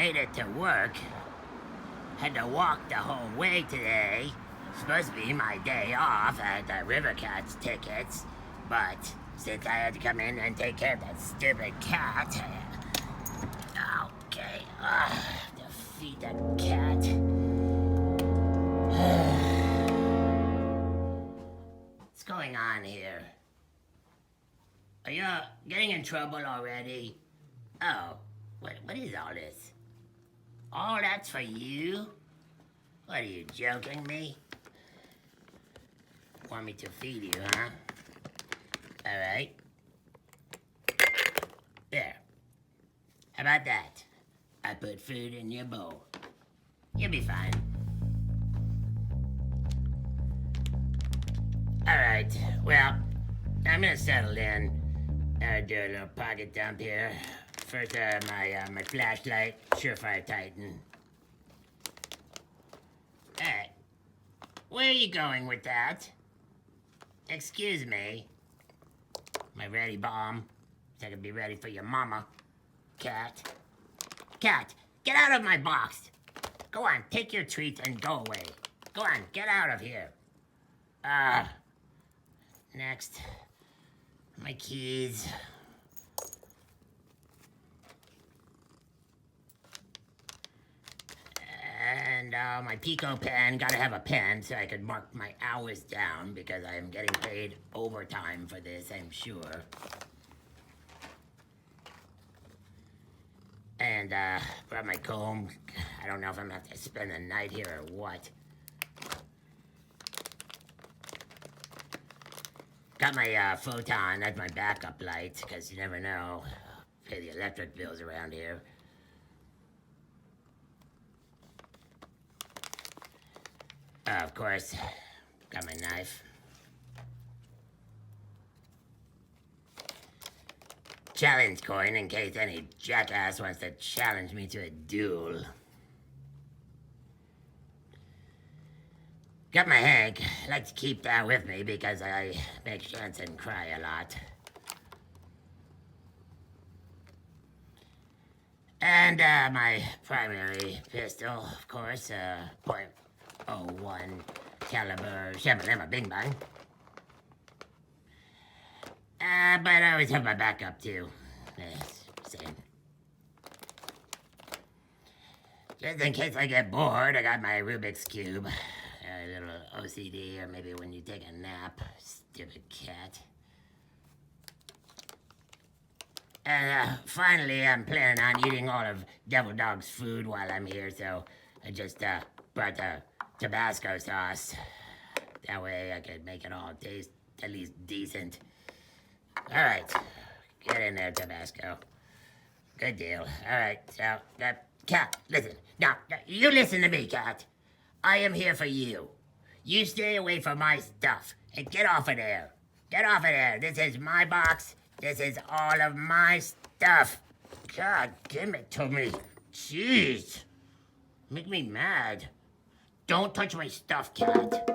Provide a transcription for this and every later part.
made it to work. Had to walk the whole way today. Supposed to be my day off at the River Cats tickets, but since I had to come in and take care of that stupid cat. Okay, defeat that cat. What's going on here? Are you getting in trouble already? Oh, what is all this? All that's for you? What, are you joking me? Want me to feed you, huh? All right. There. How about that? I put food in your bowl. You'll be fine. All right. Well, I'm gonna settle in. Do a little pocket dump here. First, my flashlight, Surefire Titan. Hey, where are you going with that? Excuse me. Am I ready, bomb? So I can be ready for your mama. Cat. Cat, get out of my box. Go on, take your treat and go away. Go on, get out of here. Next. My keys. And my Pico pen. Gotta have a pen so I can mark my hours down because I am getting paid overtime for this, I'm sure. And brought my comb. I don't know if I'm gonna have to spend the night here or what. Got my photon, that's my backup light, because you never know. Pay the electric bills around here. Of course, got my knife. Challenge coin in case any jackass wants to challenge me to a duel. Got my Hank. I like to keep that with me because I make Handson cry a lot. And my primary pistol, of course, .01 caliber Shamalama Bing Bang. But I always have my backup too. Yes, same. Just in case I get bored, I got my Rubik's Cube. A little OCD, or maybe when you take a nap. Stupid cat. And finally, I'm planning on eating all of Devil Dog's food while I'm here, so I just brought the Tabasco sauce. That way I could make it all taste at least decent. All right, get in there, Tabasco. Good deal. All right, so, cat, listen. Now, you listen to me, cat. I am here for you. You stay away from my stuff and get off of there. Get off of there. This is my box. This is all of my stuff. God, give it to me. Jeez. Make me mad. Don't touch my stuff, cat.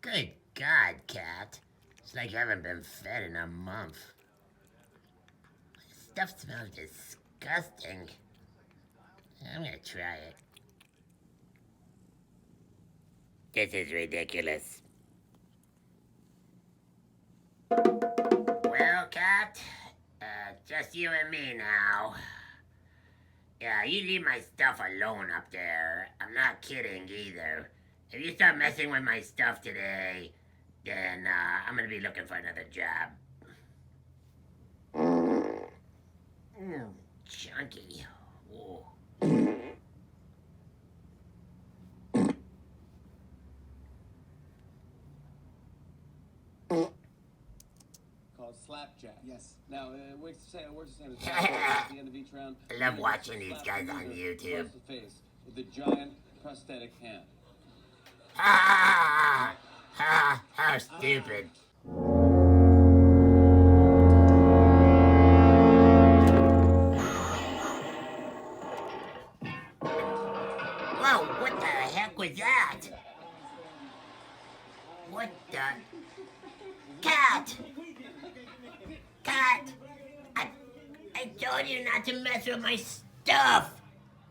Good God, cat. It's like you haven't been fed in a month. This stuff smells disgusting. I'm gonna try it. This is ridiculous. Well, cat, just you and me now. Yeah, you leave my stuff alone up there. I'm not kidding either. If you start messing with my stuff today, then I'm gonna be looking for another job. Chunky. Whoa. Called slapjack. Yes. Now, where's the same as at the end of each round? I love watching these guys on YouTube. The face with a giant prosthetic hand. How stupid. Cut! Cut! I told you not to mess with my stuff!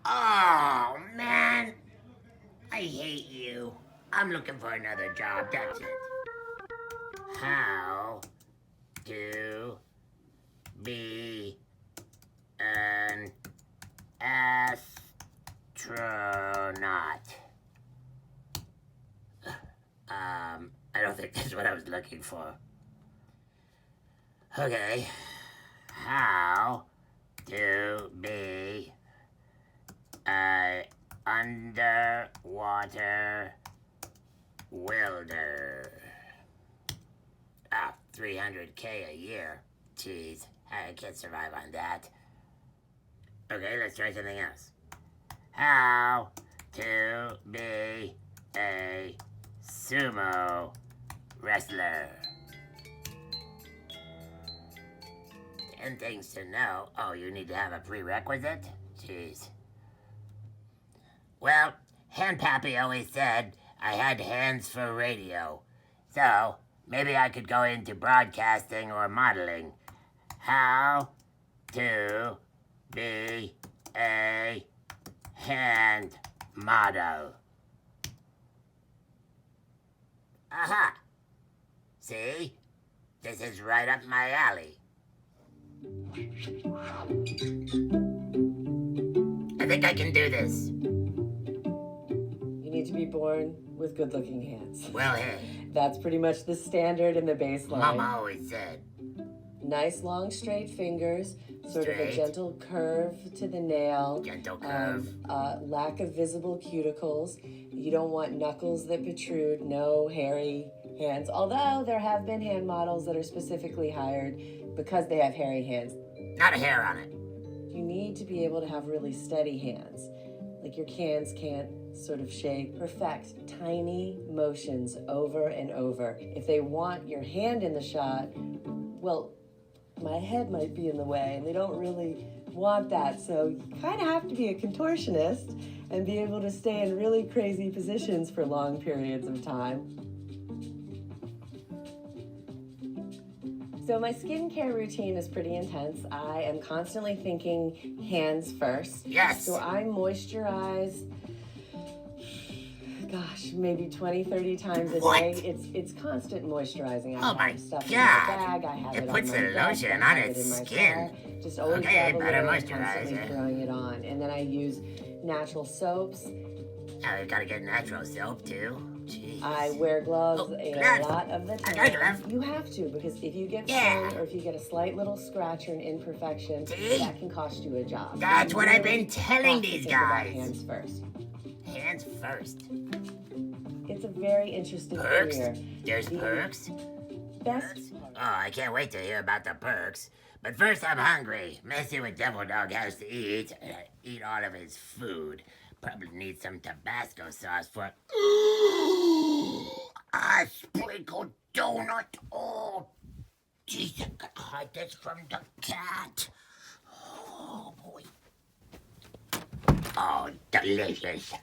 Oh, man. I hate you. I'm looking for another job, that's it. How to be an astronaut. I don't think that's what I was looking for. Okay. How to be an underwater welder. 300K a year. Jeez, I can't survive on that. Okay, let's try something else. How to be a sumo wrestler. 10 things to know. Oh, you need to have a prerequisite? Jeez. Well, Handpappy always said I had hands for radio. So, maybe I could go into broadcasting or modeling. How to be a hand model. Aha! See? This is right up my alley. I think I can do this. You need to be born with good-looking hands. Well, hey, That's pretty much the standard and the baseline. Mama always said. Nice, long, straight fingers, sort of a Straight. gentle curve to the nail. Gentle curve. Lack of visible cuticles. You don't want knuckles that protrude, no hairy hands. Although there have been hand models that are specifically hired because they have hairy hands. Not a hair on it. You need to be able to have really steady hands. Like your hands can't sort of shake. Perfect tiny motions over and over. If they want your hand in the shot, well, my head might be in the way and they don't really want that. So you kind of have to be a contortionist and be able to stay in really crazy positions for long periods of time. So my skincare routine is pretty intense. I am constantly thinking hands first. Yes. So I moisturize, gosh, maybe 20, 30 times a What? day. It's constant moisturizing. I Oh my have stuff God. in my bag. I have It it puts on my the desk, lotion I on have its it in my skin. car. Just always Okay, grab a better little, moisturize constantly it. throwing it on. And then I use natural soaps. Oh, you gotta get natural soap too. Jeez. I wear gloves Oh, a gloves. lot of the I time. got gloves. You have to, because if you get Yeah. sun or if you get a slight little scratch or an imperfection, See? that can cost you a job. That's You what I've really been telling have to these think about guys. Hands first. Hands first. It's a very interesting Perks? career. There's The perks? Best Oh, I can't wait to hear about the perks. But first, I'm hungry. Let's see what Devil Dog has to eat. Eat all of his food. Probably need some Tabasco sauce for. Ooh, a sprinkled donut. Oh, jeez, I could hide this from the cat. Oh boy. Oh, delicious.